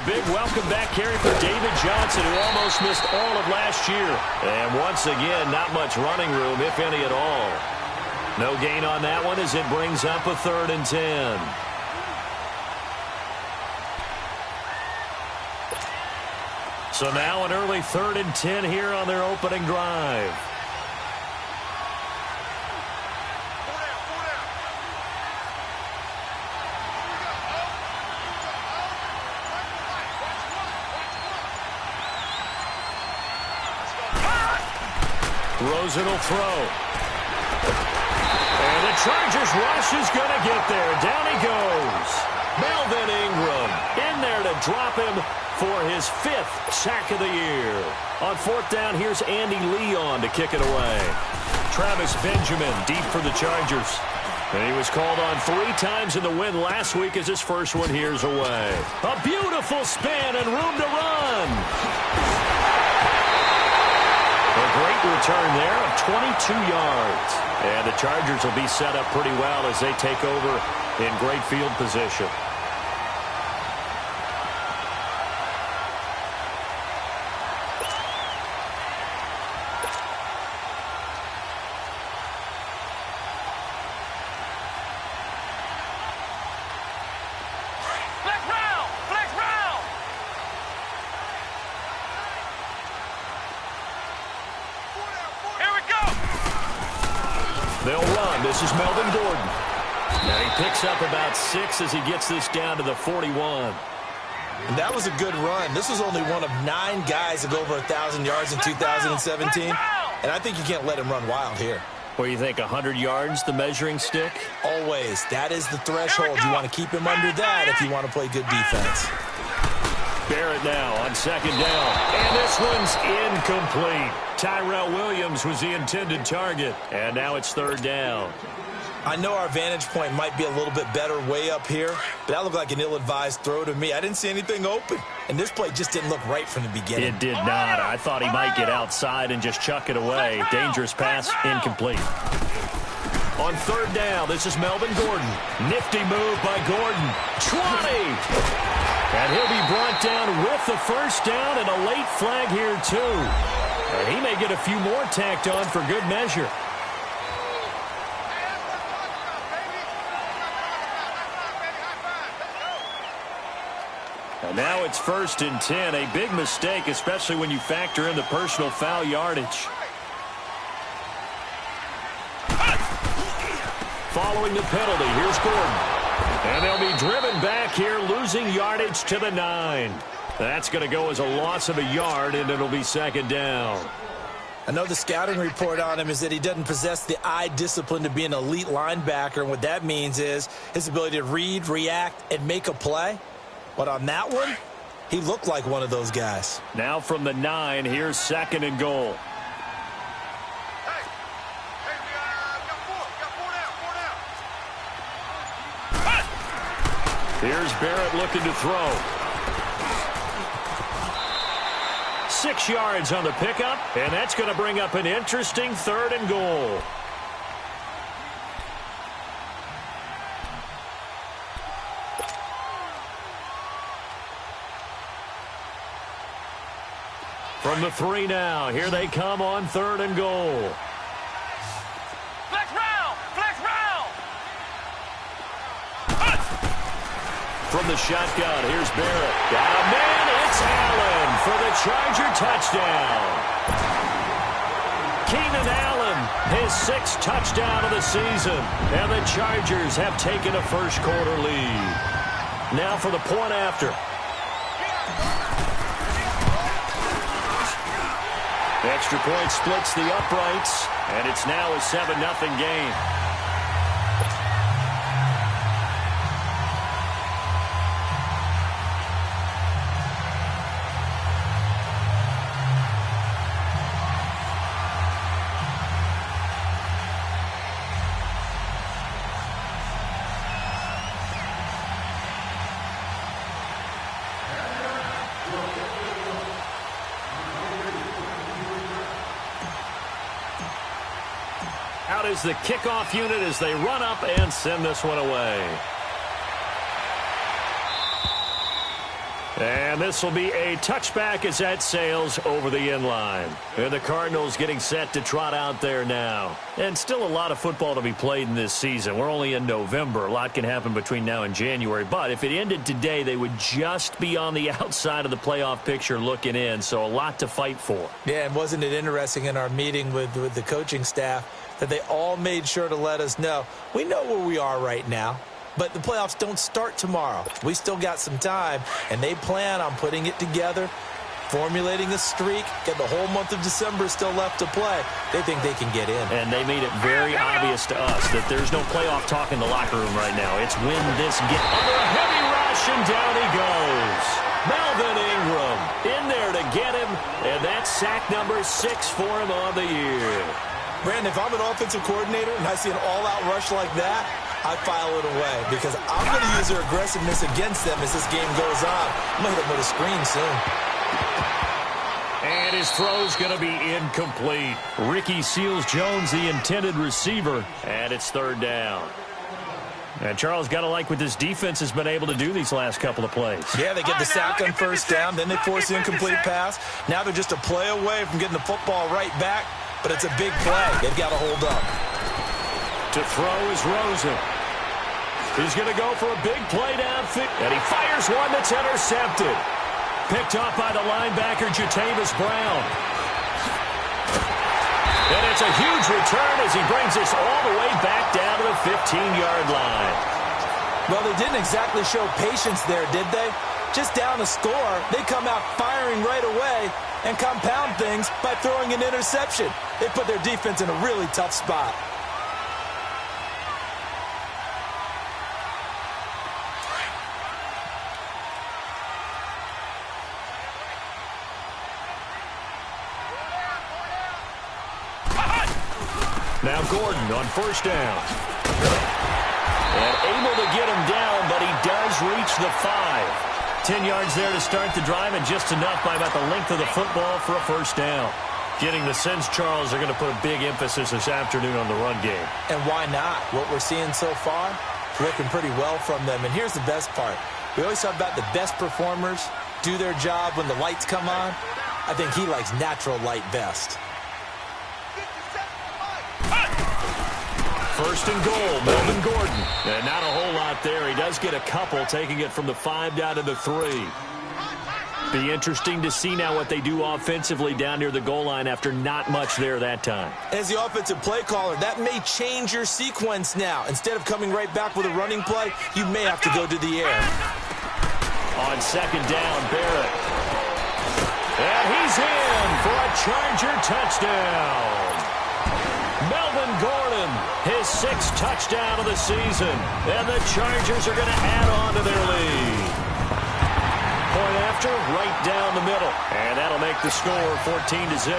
Big welcome back carry for David Johnson, who almost missed all of last year. And once again, not much running room, if any at all. No gain on that one as it brings up a 3rd and 10. So now an early 3rd and 10 here on their opening drive. Rosen will throw. And the Chargers rush is going to get there. Down he goes. Melvin Ingram in there to drop him for his 5th sack of the year. On 4th down, here's Andy Leon to kick it away. Travis Benjamin deep for the Chargers. And he was called on 3 times in the win last week as his first one here's away. A beautiful spin and room to run. A great return there of 22 yards. And the Chargers will be set up pretty well as they take over in great field position. They'll run. This is Melvin Gordon. And he picks up about 6 as he gets this down to the 41. And that was a good run. This was only one of 9 guys to go over 1,000 yards in 2017. And I think you can't let him run wild here. What do you think, 100 yards, the measuring stick? Always. That is the threshold. You want to keep him under that if you want to play good defense. Barrett now on 2nd down. And this one's incomplete. Tyrell Williams was the intended target. And now it's 3rd down. I know our vantage point might be a little bit better way up here, but that looked like an ill-advised throw to me. I didn't see anything open. And this play just didn't look right from the beginning. It did not. I thought he might get outside and just chuck it away. Dangerous pass, incomplete. On 3rd down, this is Melvin Gordon. Nifty move by Gordon. 20! And he'll be brought down with the first down and a late flag here, too. And he may get a few more tacked on for good measure. And now it's 1st and 10. A big mistake, especially when you factor in the personal foul yardage. Following the penalty, here's Gordon. And they'll be driven back here, losing yardage to the 9. That's going to go as a loss of a yard, and it'll be 2nd down. I know the scouting report on him is that he doesn't possess the eye discipline to be an elite linebacker, and what that means is his ability to read, react, and make a play. But on that one, he looked like one of those guys. Now from the 9, here's 2nd and goal. Here's Barrett looking to throw. 6 yards on the pickup, and that's going to bring up an interesting 3rd and goal. From the 3 now, here they come on 3rd and goal. From the shotgun, here's Barrett. Down man, it's Allen for the Charger touchdown. Keenan Allen, his 6th touchdown of the season. And the Chargers have taken a first-quarter lead. Now for the point after. Extra point splits the uprights, and it's now a 7-0 game. Out is the kickoff unit as they run up and send this one away. And this will be a touchback as that sails over the end line. And the Cardinals getting set to trot out there now. And still a lot of football to be played in this season. We're only in November. A lot can happen between now and January. But if it ended today, they would just be on the outside of the playoff picture looking in. So a lot to fight for. Yeah, and wasn't it interesting in our meeting with the coaching staff that they all made sure to let us know, we know where we are right now. But the playoffs don't start tomorrow. We still got some time, and they plan on putting it together, formulating a streak, get the whole month of December still left to play. They think they can get in. And they made it very obvious to us that there's no playoff talk in the locker room right now. It's win this game. Under a heavy rush, and down he goes. Melvin Ingram in there to get him, and that's sack number 6 for him on the year. Brandon, if I'm an offensive coordinator and I see an all-out rush like that, I file it away because I'm going to use their aggressiveness against them as this game goes on. I'm going to hit them with a screen soon. And his throw's going to be incomplete. Ricky Seals-Jones, the intended receiver, and it's 3rd down. And Charles, got to like what this defense has been able to do these last couple of plays. Yeah, they get the sack on 1st down, then they force the incomplete pass. Now they're just a play away from getting the football right back, but it's a big play. They've got to hold up. To throw is Rosen. He's going to go for a big play downfield, and he fires one that's intercepted. Picked up by the linebacker, Jatavis Brown. And it's a huge return as he brings this all the way back down to the 15-yard line. Well, they didn't exactly show patience there, did they? Just down a score, they come out firing right away and compound things by throwing an interception. They put their defense in a really tough spot. Now Gordon on 1st down. And able to get him down, but he does reach the 5. 10 yards there to start the drive, and just enough by about the length of the football for a 1st down. Getting the sense, Charles, they're going to put a big emphasis this afternoon on the run game. And why not? What we're seeing so far, working pretty well from them. And here's the best part. We always talk about the best performers do their job when the lights come on. I think he likes natural light best. 1st and goal, Melvin Gordon. And not a whole lot there. He does get a couple, taking it from the 5 down to the 3. Be interesting to see now what they do offensively down near the goal line after not much there that time. As the offensive play caller, that may change your sequence now. Instead of coming right back with a running play, you may have to go to the air. On 2nd down, Barrett. And he's in for a Charger touchdown. Melvin Gordon, his 6th touchdown of the season. And the Chargers are going to add on to their lead. Point after, right down the middle. And that'll make the score 14-0.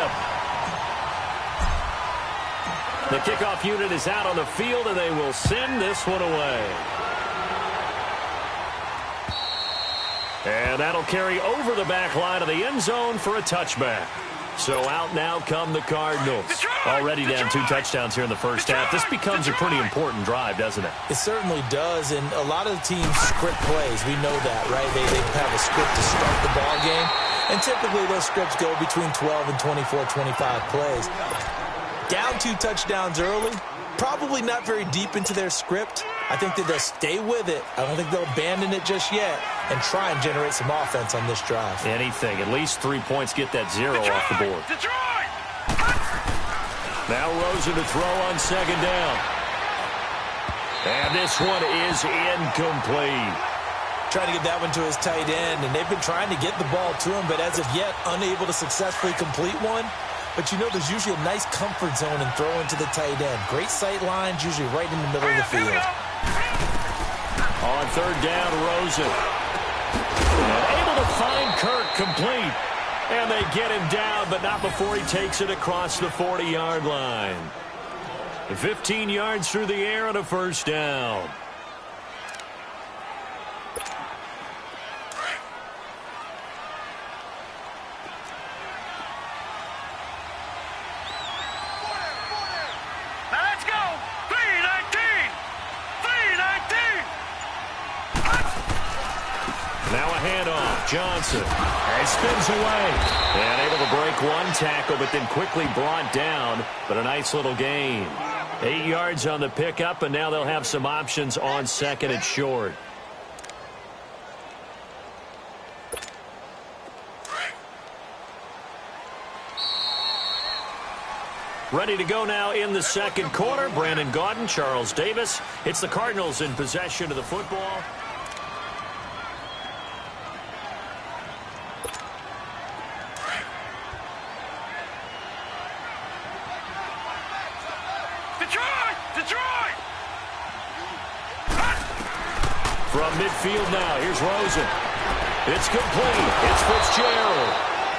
The kickoff unit is out on the field, and they will send this one away. And that'll carry over the back line of the end zone for a touchback. So out now come the Cardinals. Already down 2 touchdowns here in the 1st half. This becomes a pretty important drive, doesn't it? It certainly does, and a lot of the teams script plays. We know that, right? They have a script to start the ball game, and typically those scripts go between 12 and 24, 25 plays. Down 2 touchdowns early, probably not very deep into their script. I think that they'll stay with it. I don't think they'll abandon it just yet and try and generate some offense on this drive. Anything. At least 3 points, get that 0 off the board. Now Rosen to throw on 2nd down. And this one is incomplete. Trying to get that one to his tight end, and they've been trying to get the ball to him, but as of yet, unable to successfully complete one. But you know there's usually a nice comfort zone in throwing to the tight end. Great sight lines, usually right in the middle of the field. On 3rd down, Rosen. And able to find Kirk complete. And they get him down, but not before he takes it across the 40-yard line. 15 yards through the air and a 1st down. Now a handoff. Johnson. And spins away. And able to break one tackle, but then quickly brought down. But a nice little gain. 8 yards on the pickup, and now they'll have some options on second and short. Ready to go now in the second quarter. Brandon Gaudin, Charles Davis. It's the Cardinals in possession of the football. Detroit! From midfield now, here's Rosen. It's complete. It's Fitzgerald.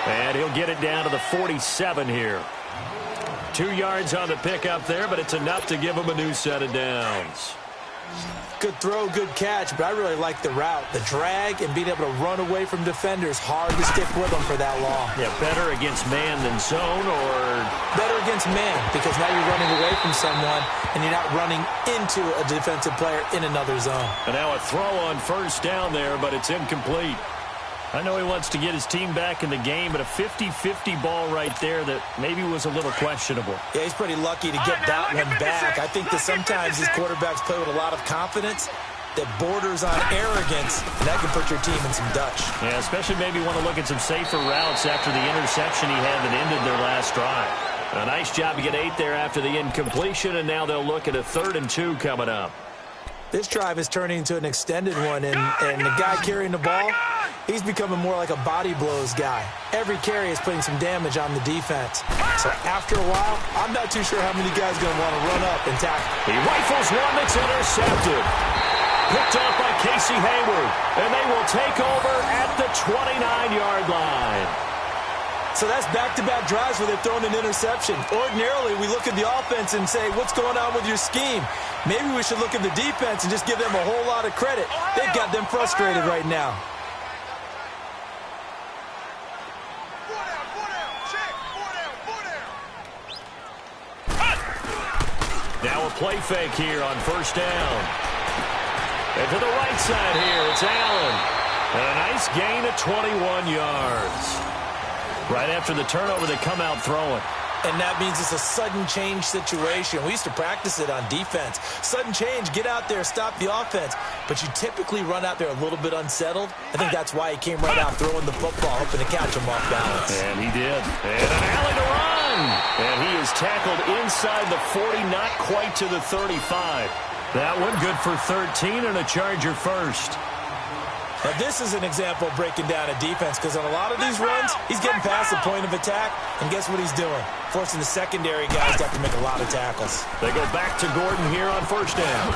And he'll get it down to the 47 here. 2 yards on the pickup there, but it's enough to give him a new set of downs. Good throw, good catch, but I really like the route. The drag and being able to run away from defenders, hard to stick with them for that long. Yeah, better against man than zone, or better against man, because now you're running away from someone and you're not running into a defensive player in another zone. And now a throw on first down there, but it's incomplete. I know he wants to get his team back in the game, but a 50-50 ball right there that maybe was a little questionable. Yeah, he's pretty lucky to get that one back. I think that sometimes these quarterbacks play with a lot of confidence that borders on arrogance, and that can put your team in some Dutch. Yeah, especially maybe want to look at some safer routes after the interception he had that ended their last drive. A nice job to get 8 there after the incompletion, and now they'll look at a 3rd and 2 coming up. This drive is turning into an extended one, and the guy carrying the ball, he's becoming more like a body blows guy. Every carry is putting some damage on the defense. So after a while, I'm not too sure how many guys are going to want to run up and tackle. He rifles one that's intercepted. Picked up by Casey Hayward, and they will take over at the 29-yard line. So that's back-to-back drives where they've thrown an interception. Ordinarily, we look at the offense and say, what's going on with your scheme? Maybe we should look at the defense and just give them a whole lot of credit. They've got them frustrated right now. Now a play fake here on first down. And to the right side here, it's Allen. And a nice gain of 21 yards. Right after the turnover, they come out throwing. And that means it's a sudden change situation. We used to practice it on defense. Sudden change, get out there, stop the offense. But you typically run out there a little bit unsettled. I think that's why he came right out throwing the football, hoping to catch him off balance. And he did. And an alley to run. And he is tackled inside the 40, not quite to the 35. That one good for 13 and a Charger first. Now, this is an example of breaking down a defense, because on a lot of these runs, he's getting past the point of attack, and guess what he's doing? Forcing the secondary guys to have to make a lot of tackles. They go back to Gordon here on first down.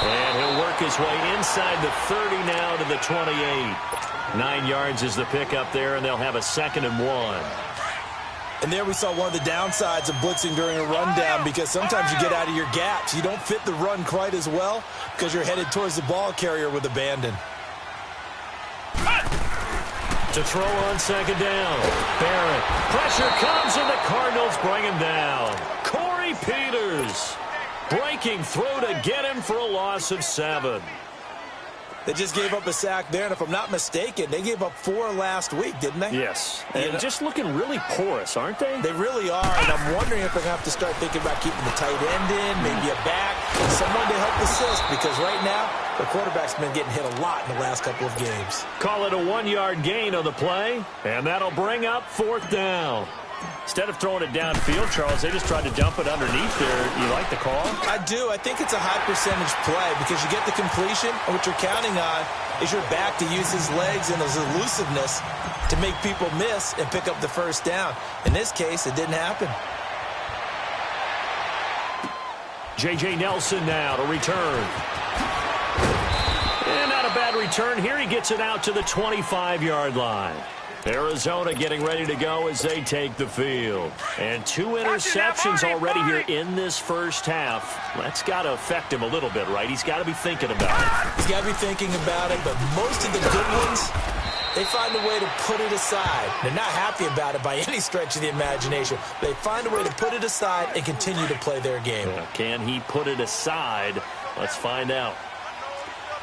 And he'll work his way inside the 30 now to the 28. 9 yards is the pickup there, and they'll have a 2nd and 1. And there we saw one of the downsides of blitzing during a rundown, because sometimes you get out of your gaps. You don't fit the run quite as well because you're headed towards the ball carrier with abandon. To throw on 2nd down. Barrett. Pressure comes, and the Cardinals bring him down. Corey Peters breaking through to get him for a loss of 7. They just gave up a sack there, and if I'm not mistaken, they gave up 4 last week, didn't they? Yes. And just looking really porous, aren't they? They really are, and I'm wondering if they're going to have to start thinking about keeping the tight end in, maybe a back, someone to help assist, because right now, the quarterback's been getting hit a lot in the last couple of games. Call it a 1-yard gain on the play, and that'll bring up 4th down. Instead of throwing it downfield, Charles, they just tried to dump it underneath there. You like the call? I do. I think it's a high percentage play because you get the completion, and what you're counting on is your back to use his legs and his elusiveness to make people miss and pick up the first down. In this case, it didn't happen. J.J. Nelson now to return. And not a bad return here. He gets it out to the 25-yard line. Arizona getting ready to go as they take the field. And 2 interceptions already here in this first half. That's got to affect him a little bit, right? He's got to be thinking about it. He's got to be thinking about it, but most of the good ones, they find a way to put it aside. They're not happy about it by any stretch of the imagination. They find a way to put it aside and continue to play their game. Can he put it aside? Let's find out.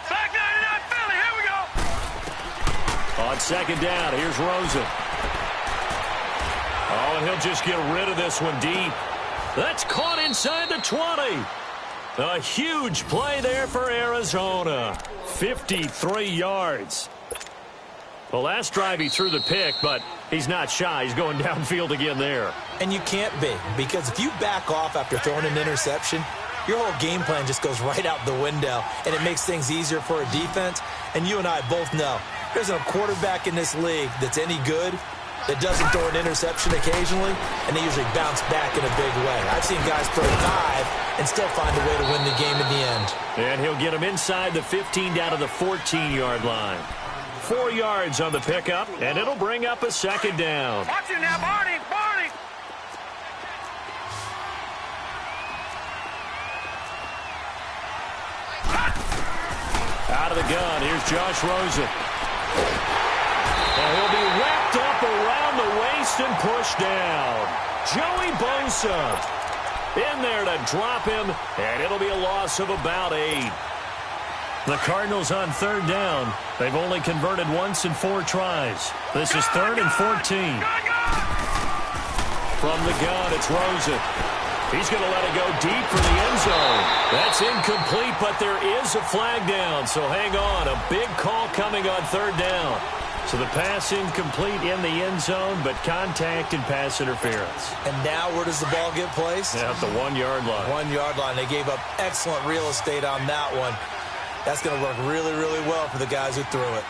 Back 99 Philly, here we go. On second down, here's Rosen. Oh, and he'll just get rid of this one deep. That's caught inside the 20. A huge play there for Arizona. 53 yards. The last drive he threw the pick, but he's not shy. He's going downfield again there. And you can't be, because if you back off after throwing an interception, your whole game plan just goes right out the window, and it makes things easier for a defense. And you and I both know there's a quarterback in this league that's any good that doesn't throw an interception occasionally, and they usually bounce back in a big way. I've seen guys throw 5 and still find a way to win the game in the end. And he'll get him inside the 15 down to the 14-yard line. 4 yards on the pickup, and it'll bring up a second down. Watch it now, Barney, Barney. Out of the gun, here's Josh Rosen. And he'll be wrapped up around the waist and pushed down. Joey Bosa in there to drop him, and it'll be a loss of about 8. The Cardinals on third down. They've only converted once in 4 tries. This is 3rd and 14. From the gun, it's Rosen. He's going to let it go deep for the end zone. That's incomplete, but there is a flag down, so hang on. A big call coming on third down. So the pass incomplete in the end zone, but contact and pass interference. And now where does the ball get placed? At the 1-yard line. 1-yard line. They gave up excellent real estate on that one. That's going to work really, really well for the guys who threw it.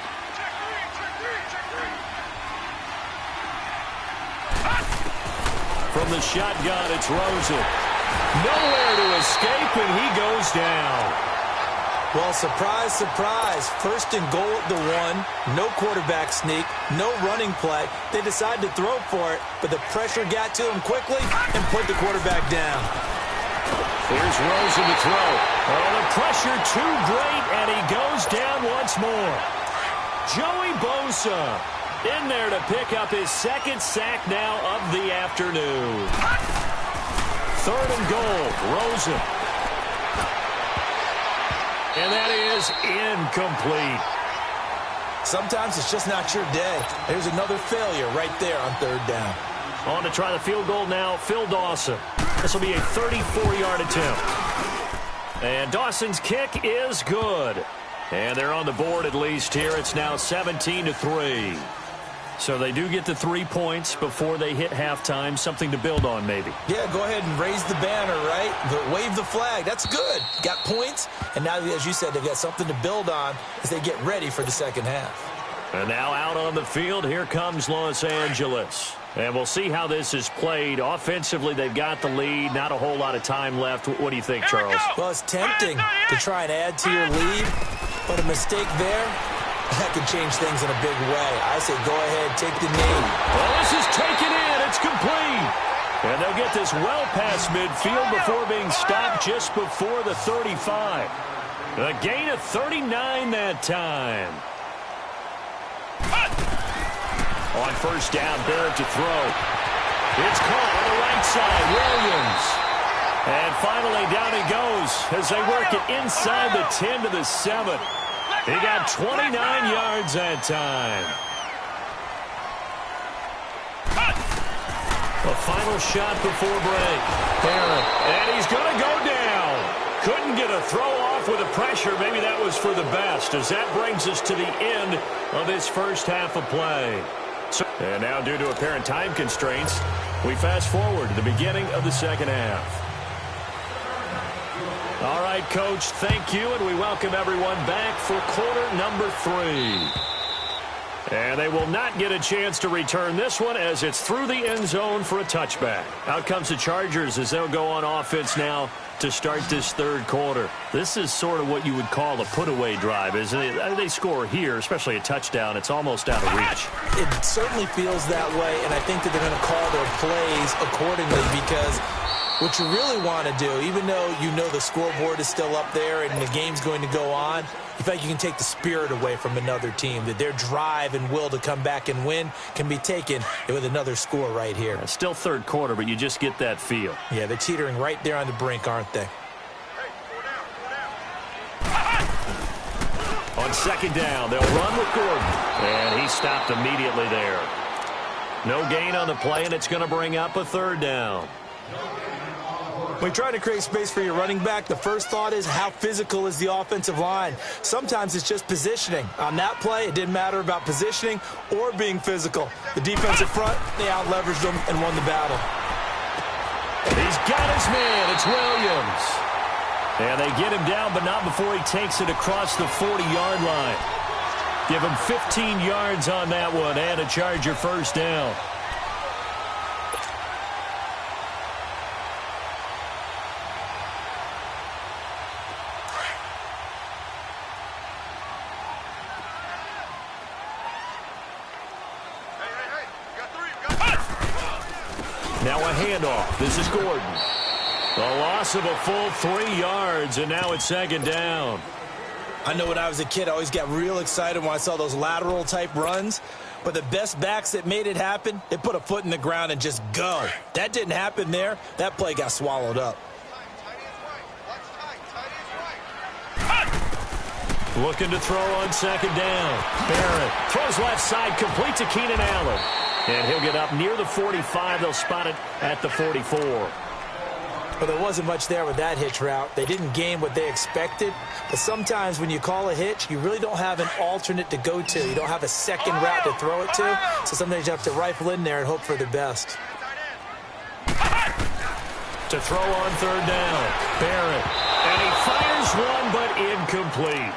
From the shotgun, it's Rosen. Nowhere to escape, and he goes down. Well, surprise, surprise. 1st and goal at the 1. No quarterback sneak. No running play. They decided to throw for it, but the pressure got to him quickly and put the quarterback down. Here's Rosen to throw. Oh, the pressure too great, and he goes down once more. Joey Bosa in there to pick up his 2nd sack now of the afternoon. 3rd and goal, Rosen. And that is incomplete. Sometimes it's just not your day. There's another failure right there on 3rd down. On to try the field goal now, Phil Dawson. This will be a 34-yard attempt. And Dawson's kick is good. And they're on the board at least here. It's now 17-3. So they do get the 3 points before they hit halftime. Something to build on, maybe. Yeah, go ahead and raise the banner, right? Wave the flag. That's good. Got points. And now, as you said, they've got something to build on as they get ready for the second half. And now out on the field, here comes Los Angeles. And we'll see how this is played. Offensively, they've got the lead. Not a whole lot of time left. What do you think, Charles? Well, it's tempting to try and add to your lead, but a mistake there, that could change things in a big way. I say go ahead, take the knee. Well, this is taken in. It's complete. And they'll get this well past midfield before being stopped just before the 35. A gain of 39 that time. On first down, Barrett to throw. It's caught on the right side, Williams. And finally, down he goes as they work it inside the 10 to the 7. He got 29 yards that time. The final shot before break. Barrett, and he's going to go down. Couldn't get a throw off with the pressure. Maybe that was for the best, as that brings us to the end of this first half of play. And now, due to apparent time constraints, we fast forward to the beginning of the second half. All right, Coach, thank you, and we welcome everyone back for quarter number 3. And they will not get a chance to return this one as it's through the end zone for a touchback. Out comes the Chargers as they'll go on offense now to start this third quarter. This is sort of what you would call a put-away drive, isn't it? They score here, especially a touchdown. It's almost out of reach. It certainly feels that way, and I think that they're going to call their plays accordingly because what you really want to do, even though you know the scoreboard is still up there and the game's going to go on, you feel like you can take the spirit away from another team, that their drive and will to come back and win can be taken with another score right here. It's still third quarter, but you just get that feel. Yeah, they're teetering right there on the brink, aren't they? On On second down, they'll run with Gordon. And he stopped immediately there. No gain on the play, and it's going to bring up a third down. When you're trying to create space for your running back, the first thought is how physical is the offensive line. Sometimes it's just positioning. On that play, it didn't matter about positioning or being physical. The defensive front, they out-leveraged them and won the battle. He's got his man. It's Williams. And they get him down, but not before he takes it across the 40-yard line. Give him 15 yards on that one and a Charger first down. Now a handoff. This is Gordon. A loss of a full 3 yards, and now it's second down. I know when I was a kid, I always got real excited when I saw those lateral-type runs. But the best backs that made it happen, they put a foot in the ground and just go. That didn't happen there. That play got swallowed up. Looking to throw on second down. Barrett throws left side, complete to Keenan Allen. And he'll get up near the 45. They'll spot it at the 44. Well, there wasn't much there with that hitch route. They didn't gain what they expected. But sometimes when you call a hitch, you really don't have an alternate to go to. You don't have a second route to throw it to. So sometimes you have to rifle in there and hope for the best. To throw on third down. Barrett. And he fires one, but incomplete.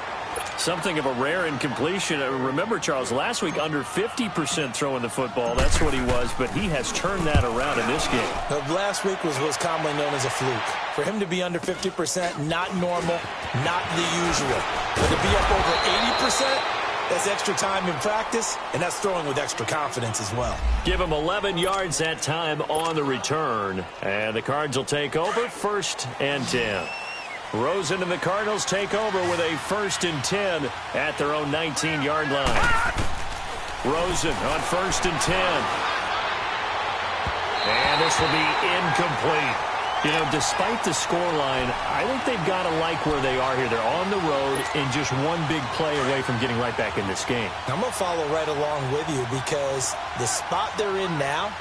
Something of a rare incompletion. Remember, Charles, last week under 50% throwing the football. That's what he was, but he has turned that around in this game. Now, last week was what's commonly known as a fluke. For him to be under 50%, not normal, not the usual. But to be up over 80%, that's extra time in practice, and that's throwing with extra confidence as well. Give him 11 yards that time on the return. And the Cards will take over, 1st and 10. Rosen and the Cardinals take over with a 1st and 10 at their own 19-yard line. Rosen on 1st and 10. And this will be incomplete. You know, despite the scoreline, I think they've got to like where they are here. They're on the road and just one big play away from getting right back in this game. I'm going to follow right along with you because the spot they're in now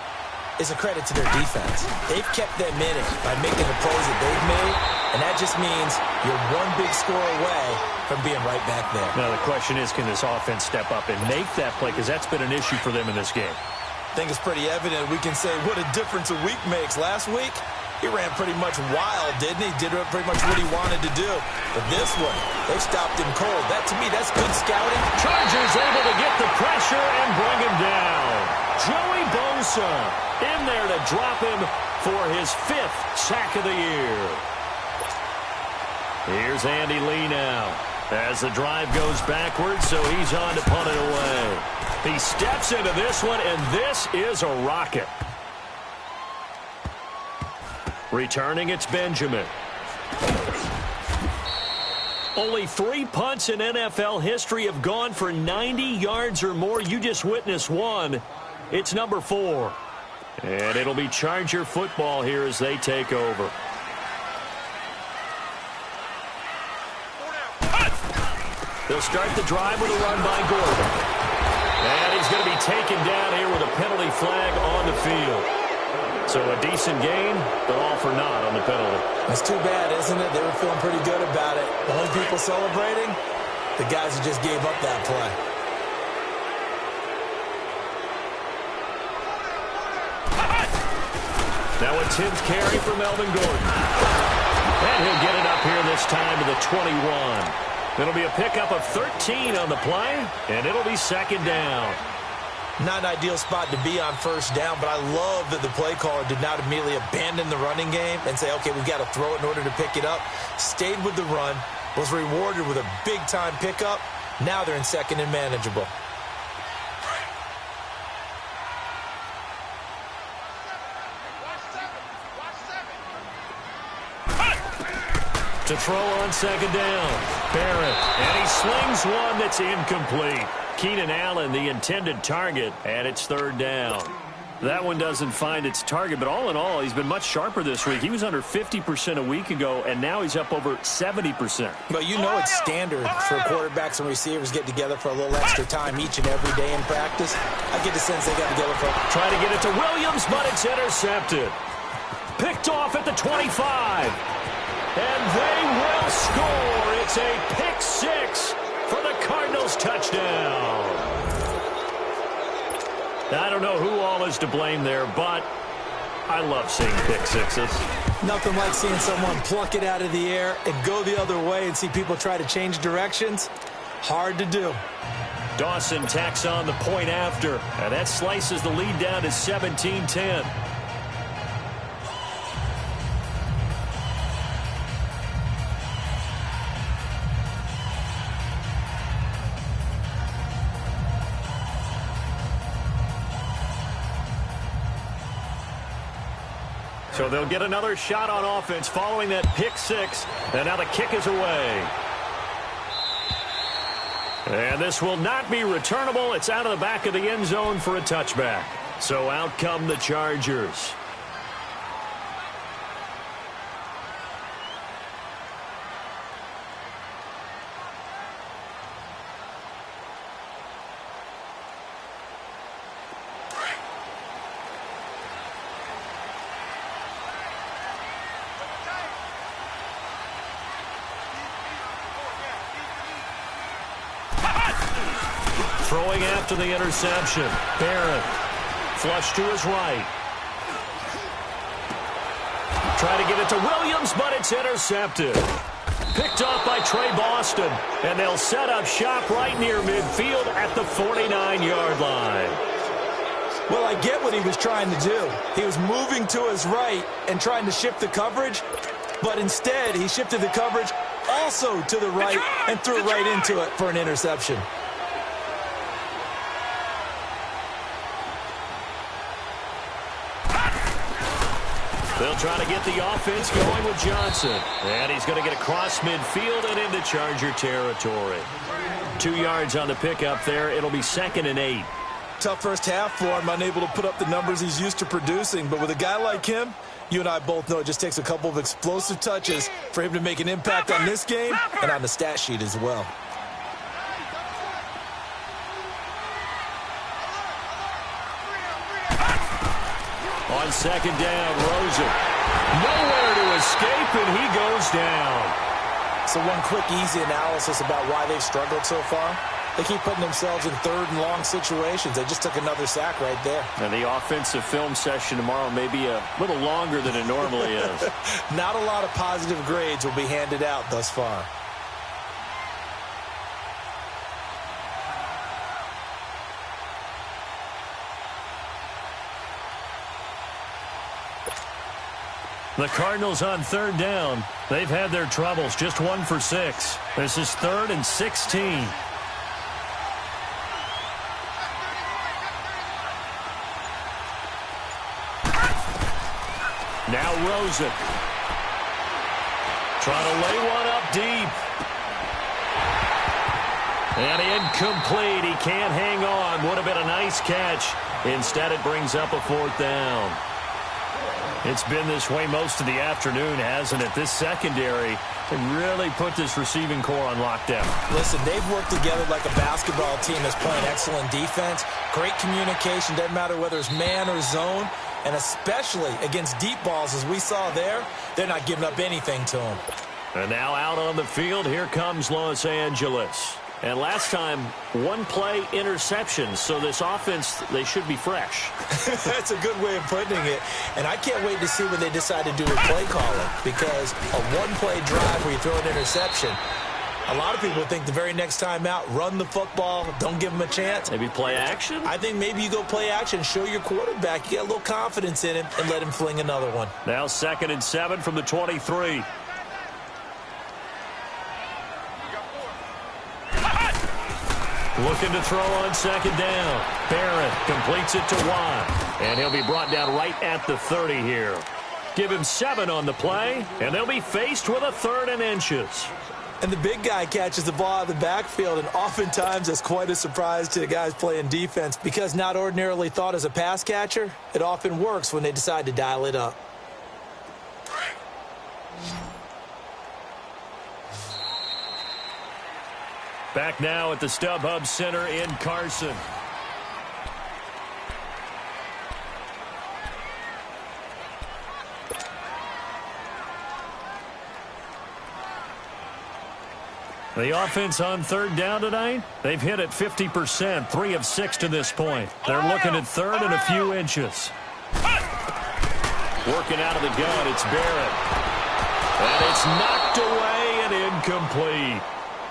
is a credit to their defense. They've kept them in it by making the plays that they've made, and that just means you're one big score away from being right back there. Now, the question is, can this offense step up and make that play? Because that's been an issue for them in this game. I think it's pretty evident. We can say what a difference a week makes. Last week, he ran pretty much wild, didn't he? Did pretty much what he wanted to do. But this one, they stopped him cold. That, to me, that's good scouting. Chargers able to get the pressure and bring him down. Joey Bosa in there to drop him for his 5th sack of the year. Here's Andy Lee now as the drive goes backwards, so he's on to punt it away. He steps into this one, and this is a rocket. Returning, it's Benjamin. Only 3 punts in NFL history have gone for 90 yards or more. You just witnessed one. It's number 4. And it'll be Charger football here as they take over. They'll start the drive with a run by Gordon. And he's going to be taken down here with a penalty flag on the field. So a decent gain, but all for naught on the penalty. That's too bad, isn't it? They were feeling pretty good about it. The only people celebrating, the guys who just gave up that play. Now a 10th carry for Melvin Gordon. And he'll get it up here this time to the 21. It'll be a pickup of 13 on the play, and it'll be second down. Not an ideal spot to be on first down, but I love that the play caller did not immediately abandon the running game and say, okay, we've got to throw it in order to pick it up. Stayed with the run, was rewarded with a big-time pickup. Now they're in second and manageable. To throw on second down, Barrett, and he slings one that's incomplete. Keenan Allen, the intended target, and it's third down. That one doesn't find its target, but all in all, he's been much sharper this week. He was under 50% a week ago, and now he's up over 70%. Well, you know it's standard for quarterbacks and receivers get together for a little extra time each and every day in practice. I get the sense they got together for... Try to get it to Williams, but it's intercepted. Picked off at the 25. And they will score. It's a pick six for the Cardinals touchdown. I don't know who all is to blame there, but I love seeing pick sixes. Nothing like seeing someone pluck it out of the air and go the other way and see people try to change directions. Hard to do. Dawson tacks on the point after, and that slices the lead down to 17-10. So they'll get another shot on offense following that pick six. And now the kick is away. And this will not be returnable. It's out of the back of the end zone for a touchback. So out come the Chargers. Throwing after the interception. Barrett. Flush to his right. Try to get it to Williams, but it's intercepted. Picked off by Trey Boston. And they'll set up shop right near midfield at the 49-yard line. Well, I get what he was trying to do. He was moving to his right and trying to shift the coverage. But instead, he shifted the coverage also to the right and threw right into it for an interception. They'll try to get the offense going with Johnson. And he's going to get across midfield and into Charger territory. 2 yards on the pickup there. It'll be 2nd and 8. Tough first half for him, unable to put up the numbers he's used to producing. But with a guy like him, you and I both know it just takes a couple of explosive touches for him to make an impact on this game and on the stat sheet as well. On 2nd down, Rosen. Nowhere to escape, and he goes down. So one quick, easy analysis about why they've struggled so far. They keep putting themselves in 3rd and long situations. They just took another sack right there. And the offensive film session tomorrow may be a little longer than it normally is. Not a lot of positive grades will be handed out thus far. The Cardinals on 3rd down. They've had their troubles. Just 1 for 6. This is 3rd and 16. Now Rosen. Trying to lay one up deep. And incomplete. He can't hang on. Would have been a nice catch. Instead, it brings up a 4th down. It's been this way most of the afternoon, hasn't it? This secondary can really put this receiving core on lockdown. Listen, they've worked together like a basketball team that's playing excellent defense. Great communication, doesn't matter whether it's man or zone. And especially against deep balls, as we saw there, they're not giving up anything to them. And now out on the field, here comes Los Angeles. And last time, 1-play interception. So this offense, they should be fresh. That's a good way of putting it. And I can't wait to see what they decide to do with play calling. Because a 1-play drive where you throw an interception, a lot of people think the very next time out, run the football, don't give them a chance. Maybe play action? I think maybe you go play action, show your quarterback, you get a little confidence in him, and let him fling another one. Now 2nd and 7 from the 23. Looking to throw on 2nd down. Barrett completes it to Watt. And he'll be brought down right at the 30 here. Give him 7 on the play, and they'll be faced with a 3rd and inches. And the big guy catches the ball out of the backfield, and oftentimes it's quite a surprise to the guys playing defense because not ordinarily thought as a pass catcher, it often works when they decide to dial it up. Back now at the StubHub Center in Carson. The offense on third down tonight, they've hit it 50%, 3 of 6 to this point. They're looking at third and a few inches. Working out of the gun, it's Barrett. And it's knocked away and incomplete.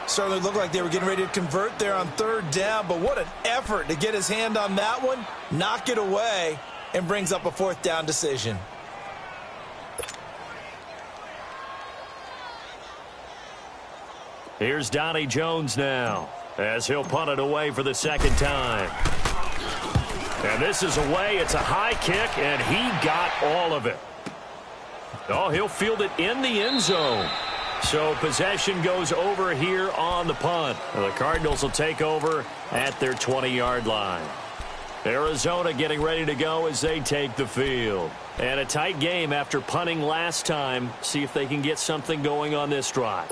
Certainly looked like they were getting ready to convert there on third down, but what an effort to get his hand on that one, knock it away, and brings up a fourth down decision. Here's Donnie Jones now, as he'll punt it away for the second time. And this is away. It's a high kick, and he got all of it. Oh, he'll field it in the end zone. So possession goes over here on the punt. The Cardinals will take over at their 20-yard line. Arizona getting ready to go as they take the field. And a tight game after punting last time. See if they can get something going on this drive.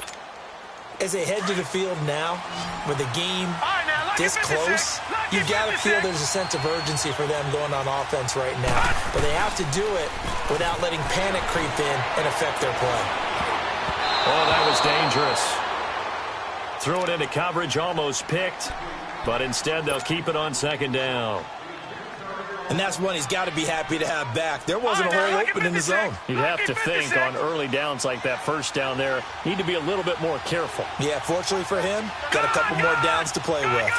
As they head to the field now, with the game this close, you've got to feel there's a sense of urgency for them going on offense right now. But they have to do it without letting panic creep in and affect their play. Oh, that was dangerous. Threw it into coverage, almost picked. But instead, they'll keep it on second down. And that's one he's got to be happy to have back. There wasn't a hole open in the zone. You'd have to think on early downs like that first down there, need to be a little bit more careful. Yeah, fortunately for him, got a couple more downs to play with.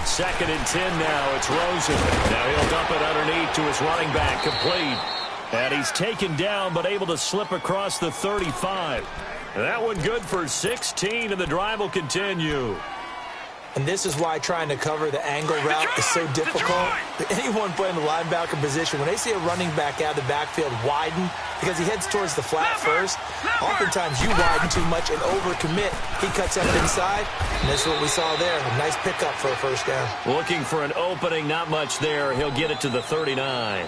Second and 10 now. It's Rosen. Now he'll dump it underneath to his running back, complete. And he's taken down but able to slip across the 35. That one good for 16, and the drive will continue. And this is why trying to cover the angle route is so difficult. Anyone playing the linebacker position, when they see a running back out of the backfield widen, because he heads towards the flat first, oftentimes you widen too much and overcommit. He cuts up inside, and this is what we saw there. A nice pickup for a first down. Looking for an opening, not much there. He'll get it to the 39.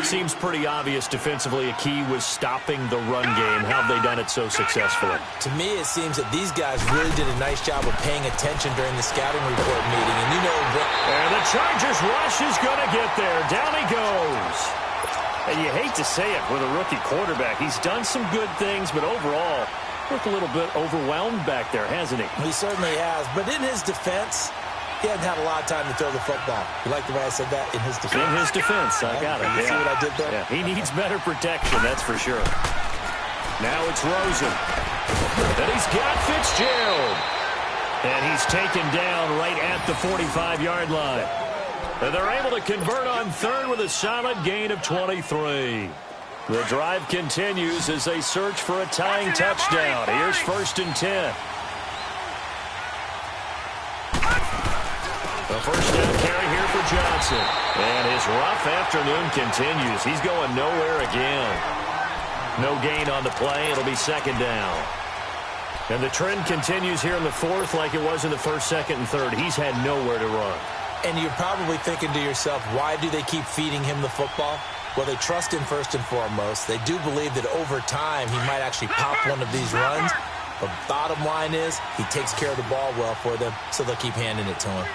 Seems pretty obvious defensively a key was stopping the run game. How have they done it so successfully? To me, it seems that these guys really did a nice job of paying attention during the scouting report meeting. And you know, and the Chargers rush is going to get there. Down he goes. And you hate to say it with a rookie quarterback. He's done some good things, but overall, looked a little bit overwhelmed back there, hasn't he? He certainly has. But in his defense, he hasn't had a lot of time to throw the football. You like the way I said that? In his defense. In his defense. I got it. You see what I did there? Yeah. He needs better protection, that's for sure. Now it's Rosen. Then he's got Fitzgerald. And he's taken down right at the 45-yard line. And they're able to convert on third with a solid gain of 23. The drive continues as they search for a tying touchdown. Here's first and 10. The first down carry here for Johnson. And his rough afternoon continues. He's going nowhere again. No gain on the play. It'll be second down. And the trend continues here in the fourth like it was in the first, second, and third. He's had nowhere to run. And you're probably thinking to yourself, why do they keep feeding him the football? Well, they trust him first and foremost. They do believe that over time he might actually pop one of these runs. But bottom line is he takes care of the ball well for them, so they'll keep handing it to him.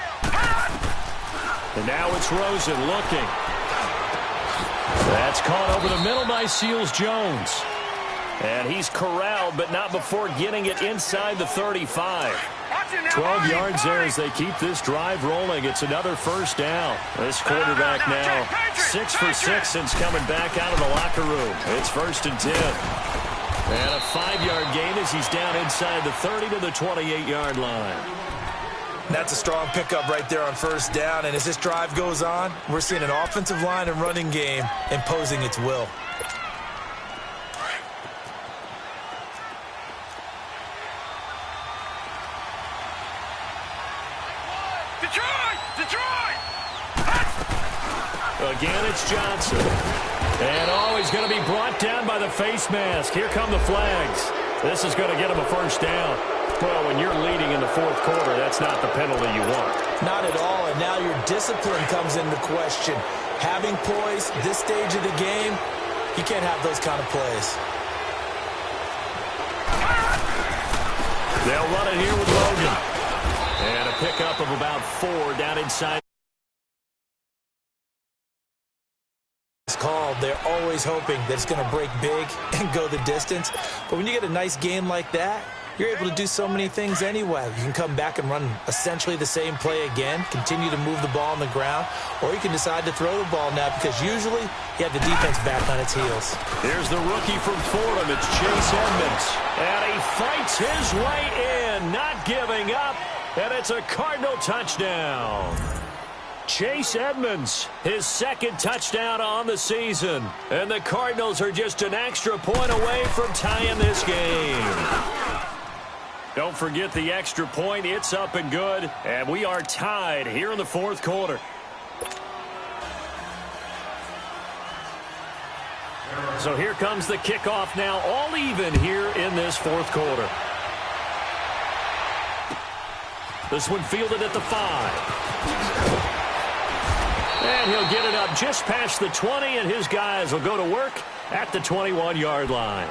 And now it's Rosen looking. That's caught over the middle by Seals-Jones. And he's corralled, but not before getting it inside the 35. 12 yards there as they keep this drive rolling. It's another first down. This quarterback now 6 for 6 since coming back out of the locker room. It's first and 10. And a 5-yard gain as he's down inside the 30 to the 28-yard line. That's a strong pickup right there on first down. And as this drive goes on, we're seeing an offensive line and running game imposing its will. Again, it's Johnson. And, oh, he's going to be brought down by the face mask. Here come the flags. This is going to get him a first down. Well, when you're leading in the fourth quarter, that's not the penalty you want. Not at all, and now your discipline comes into question. Having poise this stage of the game, you can't have those kind of plays. They'll run it here with Logan. And a pickup of about 4 down inside. It's called. They're always hoping that it's going to break big and go the distance. But when you get a nice game like that, you're able to do so many things anyway. You can come back and run essentially the same play again, continue to move the ball on the ground, or you can decide to throw the ball now because usually you have the defense back on its heels. Here's the rookie from Fordham. It's Chase Edmonds. And he fights his way in, not giving up. And it's a Cardinal touchdown. Chase Edmonds, his second touchdown on the season. And the Cardinals are just an extra point away from tying this game. Don't forget the extra point. It's up and good. And we are tied here in the fourth quarter. So here comes the kickoff now, all even here in this fourth quarter. This one fielded at the 5. And he'll get it up just past the 20, and his guys will go to work at the 21-yard line.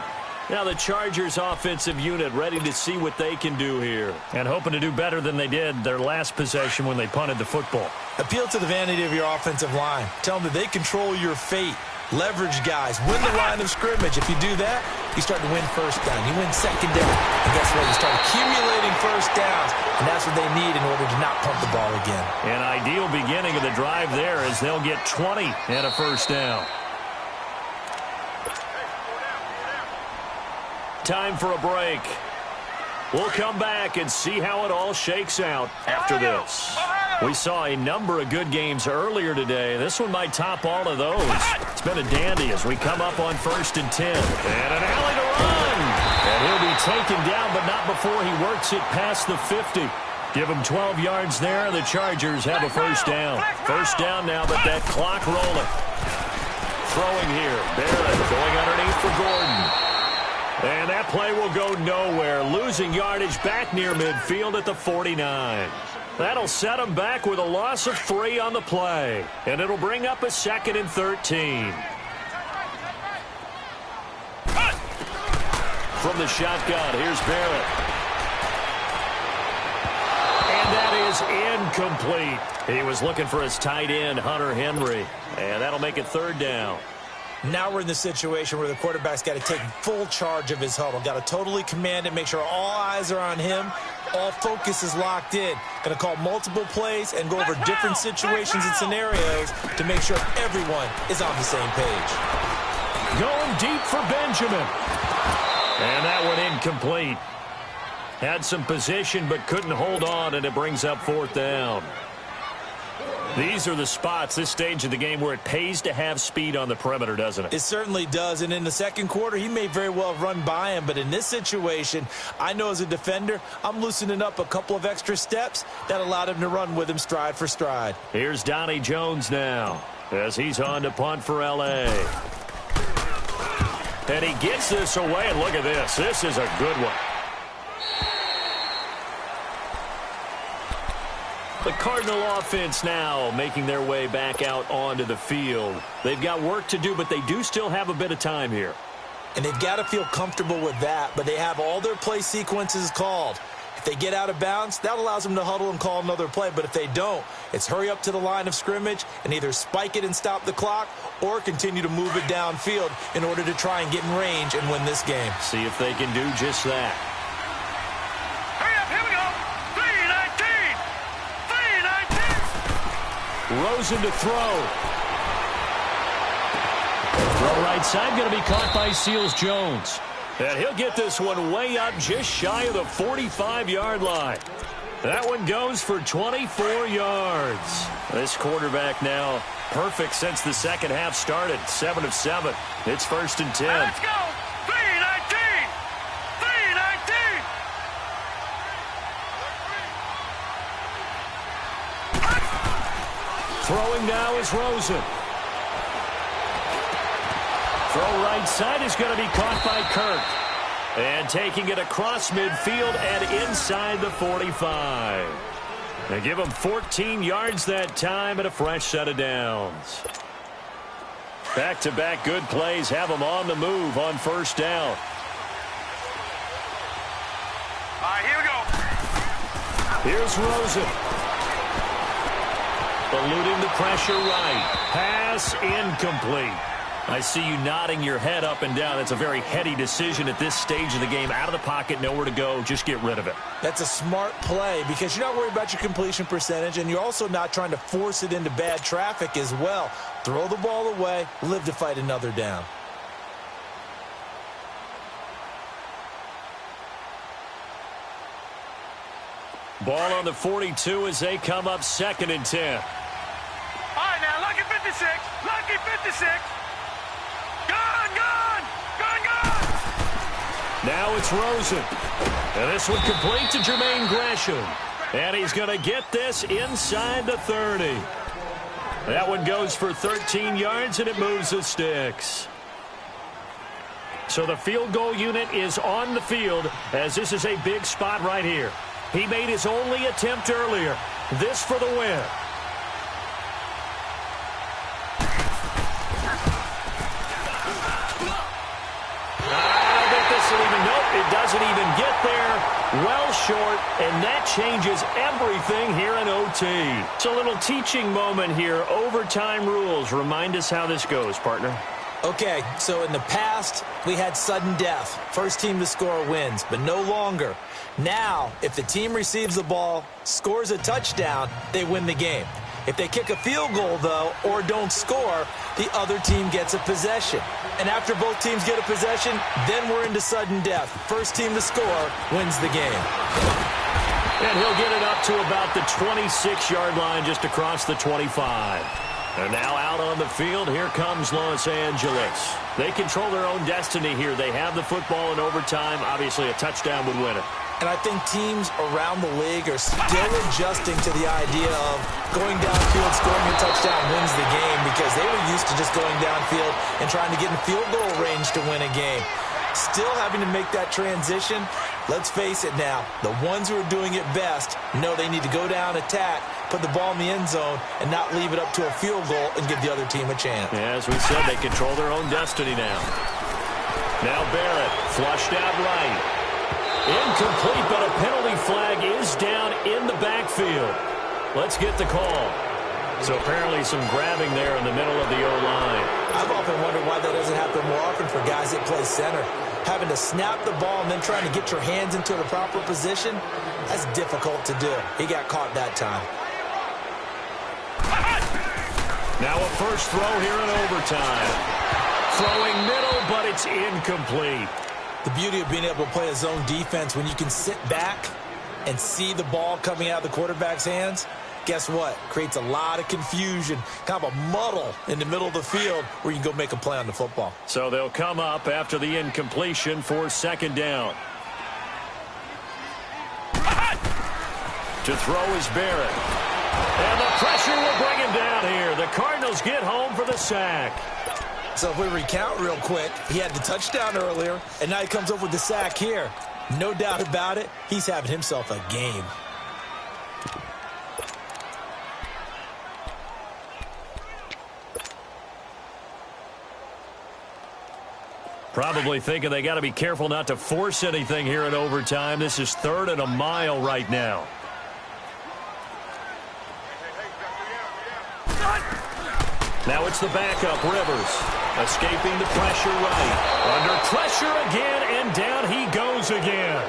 Now the Chargers offensive unit ready to see what they can do here. And hoping to do better than they did their last possession when they punted the football. Appeal to the vanity of your offensive line. Tell them that they control your fate. Leverage guys. Win the line of scrimmage. If you do that, you start to win first down. You win second down. And guess what? You start accumulating first downs. And that's what they need in order to not punt the ball again. An ideal beginning of the drive there as they'll get 20 and a first down. Time for a break. We'll come back and see how it all shakes out after this. We saw a number of good games earlier today. This one might top all of those. It's been a dandy as we come up on 1st and 10. And an alley to run. And he'll be taken down, but not before he works it past the 50. Give him 12 yards there, and the Chargers have a first down. First down now, but that clock rolling. Throwing here. Barrett going underneath for Gordon. And that play will go nowhere. Losing yardage back near midfield at the 49. That'll set them back with a loss of 3 on the play. And it'll bring up a 2nd and 13. From the shotgun, here's Barrett. And that is incomplete. He was looking for his tight end, Hunter Henry. And that'll make it 3rd down. Now we're in the situation where the quarterback's got to take full charge of his huddle. Got to totally command it, make sure all eyes are on him. All focus is locked in. Going to call multiple plays and go over different situations and scenarios to make sure everyone is on the same page. Going deep for Benjamin. And that one incomplete. Had some position but couldn't hold on, and it brings up 4th down. These are the spots, this stage of the game, where it pays to have speed on the perimeter, doesn't it? It certainly does, and in the second quarter, he may very well have run by him, but in this situation, I know as a defender, I'm loosening up a couple of extra steps that allowed him to run with him stride for stride. Here's Donnie Jones now, as he's on to punt for L.A. And he gets this away, and look at this. This is a good one. The Cardinal offense now making their way back out onto the field. They've got work to do, but they do still have a bit of time here. And they've got to feel comfortable with that, but they have all their play sequences called. If they get out of bounds, that allows them to huddle and call another play, but if they don't, it's hurry up to the line of scrimmage and either spike it and stop the clock or continue to move it downfield in order to try and get in range and win this game. See if they can do just that. Rosen to throw. Throw right side, going to be caught by Seals-Jones. And he'll get this one way up just shy of the 45-yard line. That one goes for 24 yards. This quarterback now perfect since the second half started. 7 of 7. It's 1st and 10. Let's go. 3-19. 3-19. Throwing now is Rosen. Throw right side is going to be caught by Kirk. And taking it across midfield and inside the 45. They give him 14 yards that time and a fresh set of downs. Back-to-back good plays have them on the move on first down. All right, here we go. Here's Rosen. Eluding the pressure right. Pass incomplete. I see you nodding your head up and down. That's a very heady decision at this stage of the game. Out of the pocket, nowhere to go. Just get rid of it. That's a smart play because you're not worried about your completion percentage, and you're also not trying to force it into bad traffic as well. Throw the ball away, live to fight another down. Ball on the 42 as they come up 2nd and 10. All right, now, lucky 56. Lucky 56. Gone. Now it's Rosen. And this one complete to Jermaine Gresham. And he's going to get this inside the 30. That one goes for 13 yards, and it moves the sticks. So the field goal unit is on the field, as this is a big spot right here. He made his only attempt earlier. This for the win. It doesn't even get there. Well short, and that changes everything here in OT. It's a little teaching moment here. Overtime rules. Remind us how this goes, partner. Okay, so in the past, we had sudden death. First team to score wins, but no longer. Now, if the team receives the ball, scores a touchdown, they win the game. If they kick a field goal, though, or don't score, the other team gets a possession. And after both teams get a possession, then we're into sudden death. First team to score wins the game. And he'll get it up to about the 26-yard line, just across the 25. And now out on the field, here comes Los Angeles. They control their own destiny here. They have the football in overtime. Obviously, a touchdown would win it. And I think teams around the league are still adjusting to the idea of going downfield, scoring a touchdown wins the game, because they were used to just going downfield and trying to get in field goal range to win a game. Still having to make that transition. Let's face it now, the ones who are doing it best know they need to go down, attack, put the ball in the end zone, and not leave it up to a field goal and give the other team a chance. Yeah, as we said, they control their own destiny now. Now Barrett, flushed out right. Incomplete, but a penalty flag is down in the backfield. Let's get the call. So apparently some grabbing there in the middle of the O-line. I've often wondered why that doesn't happen more often for guys that play center. Having to snap the ball and then trying to get your hands into the proper position, that's difficult to do. He got caught that time. Now a first throw here in overtime. Throwing middle, but it's incomplete. The beauty of being able to play a zone defense when you can sit back and see the ball coming out of the quarterback's hands, guess what? Creates a lot of confusion, kind of a muddle in the middle of the field where you can go make a play on the football. So they'll come up after the incompletion for 2nd down. To throw is Barrett. And the pressure will bring him down here. The Cardinals get home for the sack. So if we recount real quick, he had the touchdown earlier, and now he comes up with the sack here. No doubt about it, he's having himself a game. Probably thinking they got to be careful not to force anything here in overtime. This is 3rd and a mile right now. Now it's the backup, Rivers. Escaping the pressure right. Under pressure again, and down he goes again.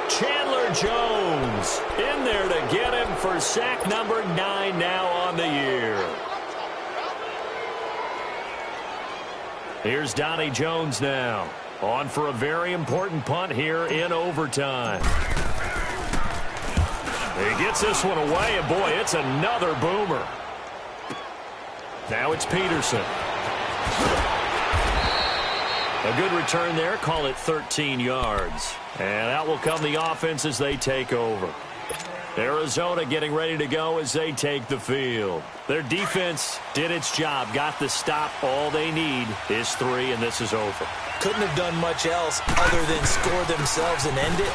Chandler Jones in there to get him for sack number 9 now on the year. Here's Donnie Jones now, on for a very important punt here in overtime. He gets this one away, and boy, it's another boomer. Now it's Peterson. A good return there, call it 13 yards. And out will come the offense as they take over. Arizona getting ready to go as they take the field. Their defense did its job, got the stop. All they need is 3, and this is over. Couldn't have done much else other than score themselves and end it.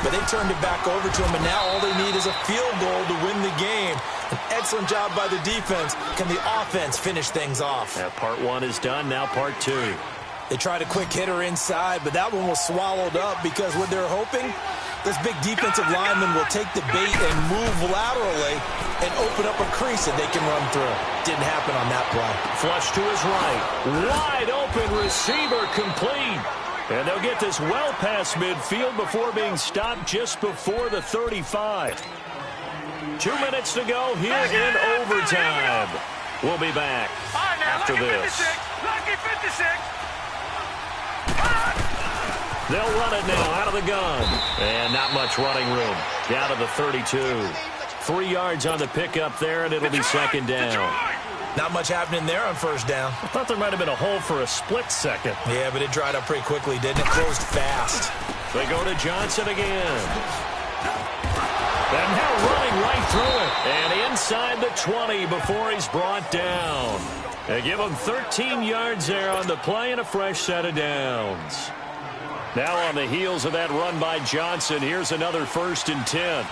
But they turned it back over to them, and now all they need is a field goal to win the game. An excellent job by the defense. Can the offense finish things off? Yeah, part 1 is done, now part 2. They tried a quick hitter inside, but that one was swallowed up because what they're hoping, this big defensive lineman will take the bait and move laterally and open up a crease that they can run through. Didn't happen on that play. Flush to his right. Wide open receiver complete. And they'll get this well past midfield before being stopped just before the 35. 2 minutes to go here in overtime. We'll be back after this. Lucky 56. They'll run it now out of the gun. And not much running room. Down to the 32. 3 yards on the pickup there, and it'll be second down. Not much happening there on first down. I thought there might have been a hole for a split second. Yeah, but it dried up pretty quickly, didn't it? Closed fast. They go to Johnson again. And now running right through it. And inside the 20 before he's brought down. They give him 13 yards there on the play and a fresh set of downs. Now on the heels of that run by Johnson, here's another 1st and 10.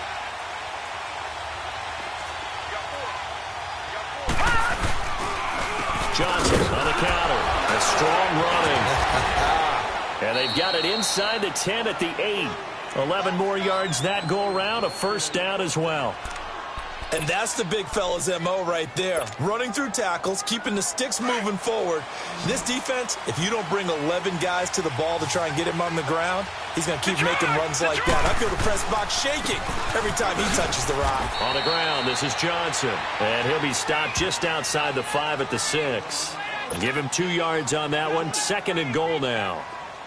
Johnson on the counter. A strong running. And they've got it inside the 10 at the 8. 11 more yards that go around. A first down as well. And that's the big fella's M.O. right there. Running through tackles, keeping the sticks moving forward. This defense, if you don't bring 11 guys to the ball to try and get him on the ground, he's going to keep making runs like that. I feel the press box shaking every time he touches the rock. On the ground, this is Johnson. And he'll be stopped just outside the 5 at the 6. Give him 2 yards on that one. 2nd and goal now.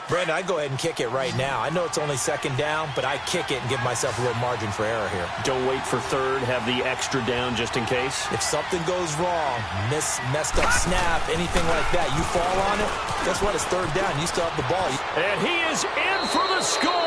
Brandon, I'd go ahead and kick it right now. I know it's only 2nd down, but I kick it and give myself a little margin for error here. Don't wait for 3rd. Have the extra down just in case. If something goes wrong, messed up snap, anything like that, you fall on it, guess what? It's 3rd down. You still have the ball. And he is in for the score.